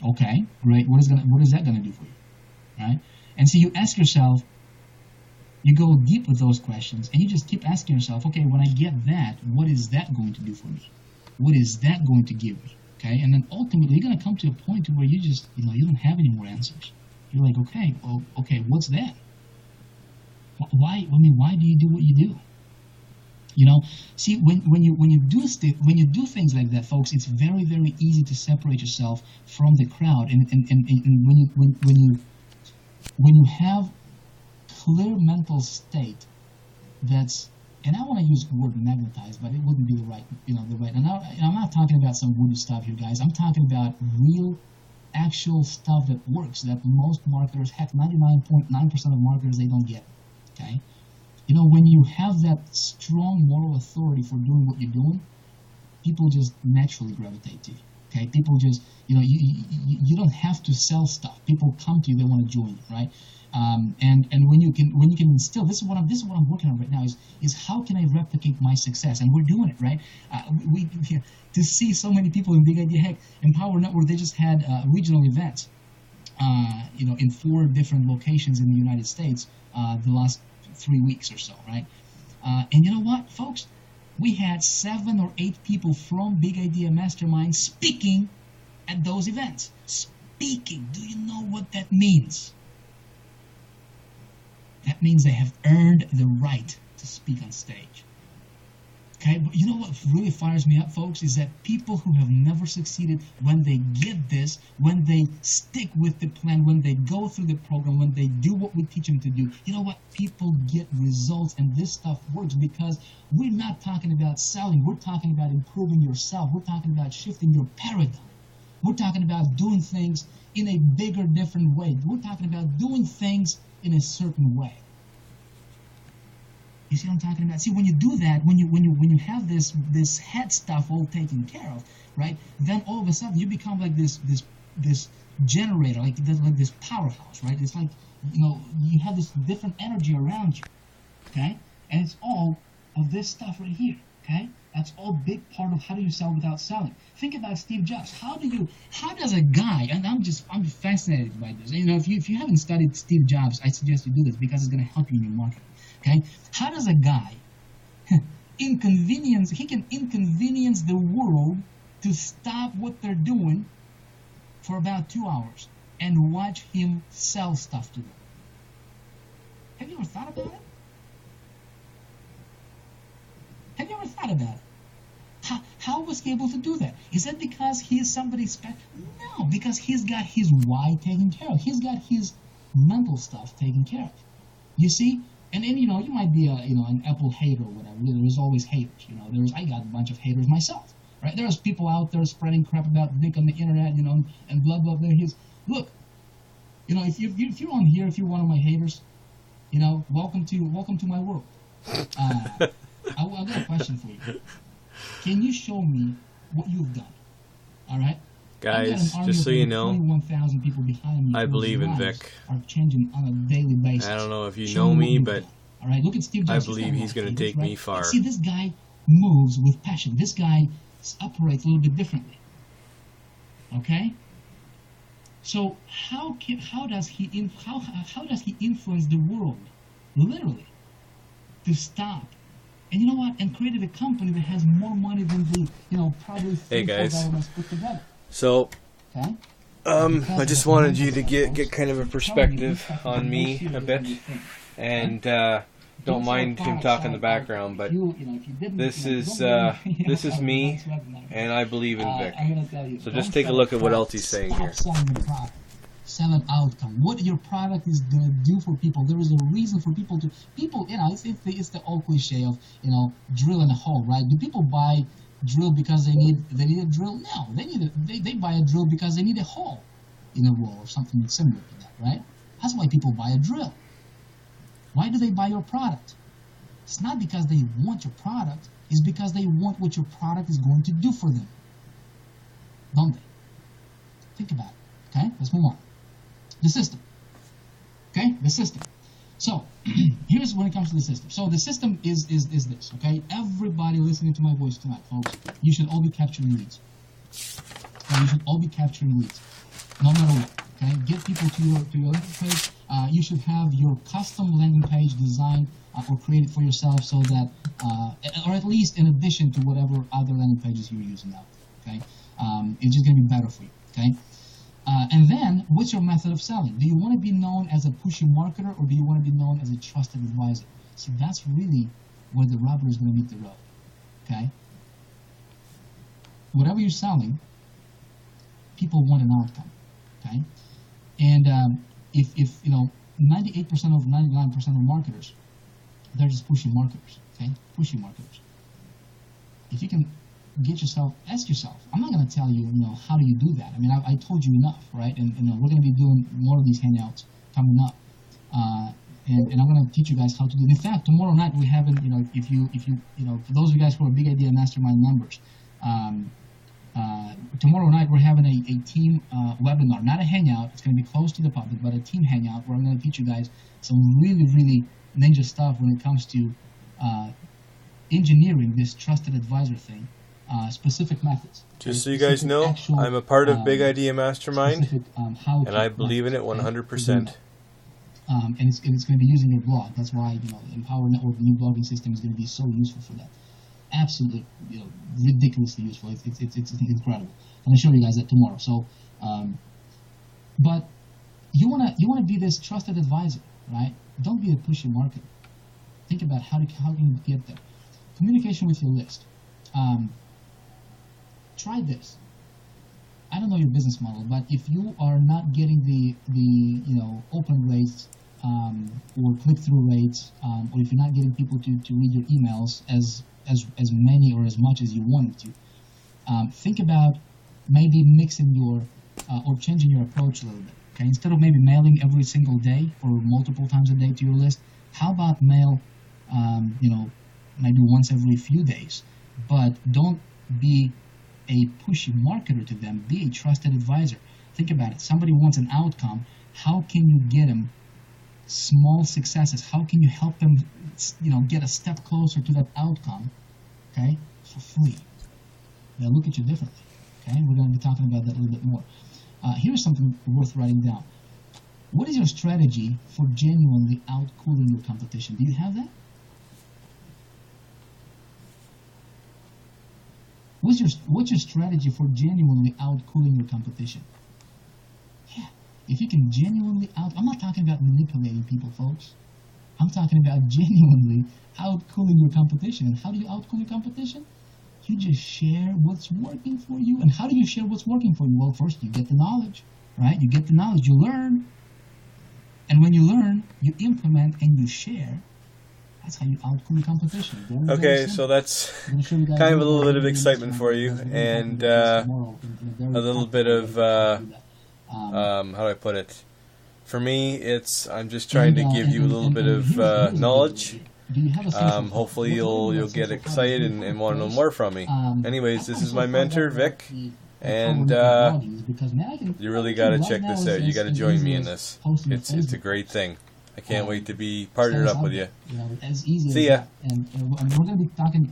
Okay, great. What is that gonna do for you, right? And so you ask yourself, you go deep with those questions, and you just keep asking yourself, okay, when I get that, what is that going to do for me? What is that going to give me? Okay, and then ultimately you're gonna come to a point where you just, you don't have any more answers. You're like, okay, well, okay, what's that? Why? I mean, why do you do what you do? See, when you do things like that, folks, it's very, very easy to separate yourself from the crowd. And when you have clear mental state, that's, and I want to use the word magnetized, but it wouldn't be the right. And I'm not talking about some voodoo stuff here, guys. I'm talking about real, actual stuff that works, that most marketers, heck, 99.9% of marketers, they don't get. Okay. When you have that strong moral authority for doing what you're doing, people just naturally gravitate to you. Okay, people just, you don't have to sell stuff. People come to you, they want to join you, right? And when you can instill, this is what I'm working on right now, is how can I replicate my success? And we're doing it, right? To see so many people in Big Idea, heck, Empower Network, they just had regional events, in 4 different locations in the United States, the last 3 weeks or so, right? And you know what, folks? We had 7 or 8 people from Big Idea Mastermind speaking at those events. Speaking. Do you know what that means? That means they have earned the right to speak on stage. Okay, but you know what really fires me up, folks, is that people who have never succeeded, when they get this, when they stick with the plan, when they go through the program, when they do what we teach them to do, you know what? People get results, and this stuff works because we're not talking about selling. We're talking about improving yourself. We're talking about shifting your paradigm. We're talking about doing things in a bigger, different way. We're talking about doing things in a certain way. You see what I'm talking about? See, when you do that, when you have this head stuff all taken care of, right? Then all of a sudden you become like this generator, like this powerhouse, right? It's like, you have this different energy around you, okay? And it's all of this stuff right here, okay? That's all big part of how do you sell without selling. Think about Steve Jobs. How does a guy, and I'm fascinated by this. If you haven't studied Steve Jobs, I suggest you do this because it's going to help you in your marketing. Okay, how does a guy inconvenience the world to stop what they're doing for about 2 hours and watch him sell stuff to them? Have you ever thought about it? Have you ever thought about it? How was he able to do that? Is that because he is somebody special? No, because he's got his why taken care of. He's got his mental stuff taken care of. You see? And you might be an Apple hater or whatever. There's always haters. I got a bunch of haters myself, right? There's people out there spreading crap about Vick on the internet, and blah blah blah. Look, if you're on here, if you're one of my haters, welcome to my world. I've got a question for you. Can you show me what you've done? All right. Guys, just so you know, people behind me I believe in Vick. Are changing on a daily basis. I don't know if you know me, but all right, look at Steve Jobs. I believe he's going to take me far. See, this guy moves with passion. This guy operates a little bit differently. Okay. So how does he influence the world, literally, to stop? And you know what? And created a company that has more money than the probably 3 governments put together. So, okay. I just wanted you to get kind of a perspective on me a bit, and don't mind him talking in the background, but this is me, and I believe in Vick. So just take a look at what else he's saying here. Sell an outcome. What your product is going to do for people. There is a reason for people. It's the old cliche of drilling a hole, right? Do people buy drill because they need a drill? No, they buy a drill because they need a hole in a wall or something similar to that, right? That's why people buy a drill. Why do they buy your product? It's not because they want your product. It's because they want what your product is going to do for them. Don't they? Think about it. Okay, let's move on. The system. Okay, the system. So, here's when it comes to the system. So the system is this, okay? Everybody listening to my voice tonight, folks, you should all be capturing leads. Okay, you should all be capturing leads. no matter what. Okay, get people to your landing page. You should have your custom landing page designed or created for yourself, so that, or at least in addition to whatever other landing pages you're using now. Okay, it's just going to be better for you. Okay, and then what's your method of selling? Do you want to be known as a pushy marketer, or do you want to be known as a trusted advisor? See, that's really where the rubber is going to meet the road. Okay, whatever you're selling, people want an outcome. Okay, and if 98% of 99% of marketers, they're just pushy marketers. Okay, pushy marketers. If you can ask yourself. I'm not going to tell you, how do you do that? I mean, I told you enough, right? And we're going to be doing more of these hangouts coming up, and I'm going to teach you guys how to do it. In fact, tomorrow night we have, if you for those of you guys who are Big Idea Mastermind members, tomorrow night we're having a team webinar, not a hangout. It's going to be closed to the public, but a team hangout where I'm going to teach you guys some really, really ninja stuff when it comes to engineering this trusted advisor thing. Specific methods. Just so you guys know, I'm a part of Big Idea Mastermind, and I believe in it 100%. And it's going to be using your blog. That's why Empower Network, the new blogging system, is going to be so useful for that. Absolutely, ridiculously useful. It's incredible. I'm going to show you guys that tomorrow. So, but you want to be this trusted advisor, right? Don't be a pushy marketer. Think about how can you get there. Communication with your list. Try this. I don't know your business model, but if you are not getting the open rates or click-through rates, or if you're not getting people to read your emails as many or as much as you wanted to, think about maybe mixing your or changing your approach a little bit. Okay, instead of maybe mailing every single day or multiple times a day to your list, how about mail, maybe once every few days? But don't be a pushy marketer to them. Be a trusted advisor. Think about it. Somebody wants an outcome. How can you get them small successes? How can you help them, get a step closer to that outcome, okay, for free? They'll look at you differently, okay? We're going to be talking about that a little bit more. Here's something worth writing down. What is your strategy for genuinely outcooling your competition? Do you have that? What's your strategy for genuinely outcooling your competition? Yeah, if you can genuinely I'm not talking about manipulating people, folks. I'm talking about genuinely outcooling your competition. And how do you outcool your competition? You just share what's working for you. And how do you share what's working for you? Well, first you get the knowledge, right? You get the knowledge, you learn. And when you learn, you implement and you share. That's how you outcool the competition. Okay, so that's kind of a little bit of excitement for you, and a little bit of, how do I put it? For me, I'm just trying to give you a little bit of knowledge. Hopefully you'll get excited and want to know more from me. Anyways, this is my mentor, Vic, and you really got to check this out. You got to join me in this. It's a great thing. I can't wait to be partnered up with you. See ya. And we're going to be talking to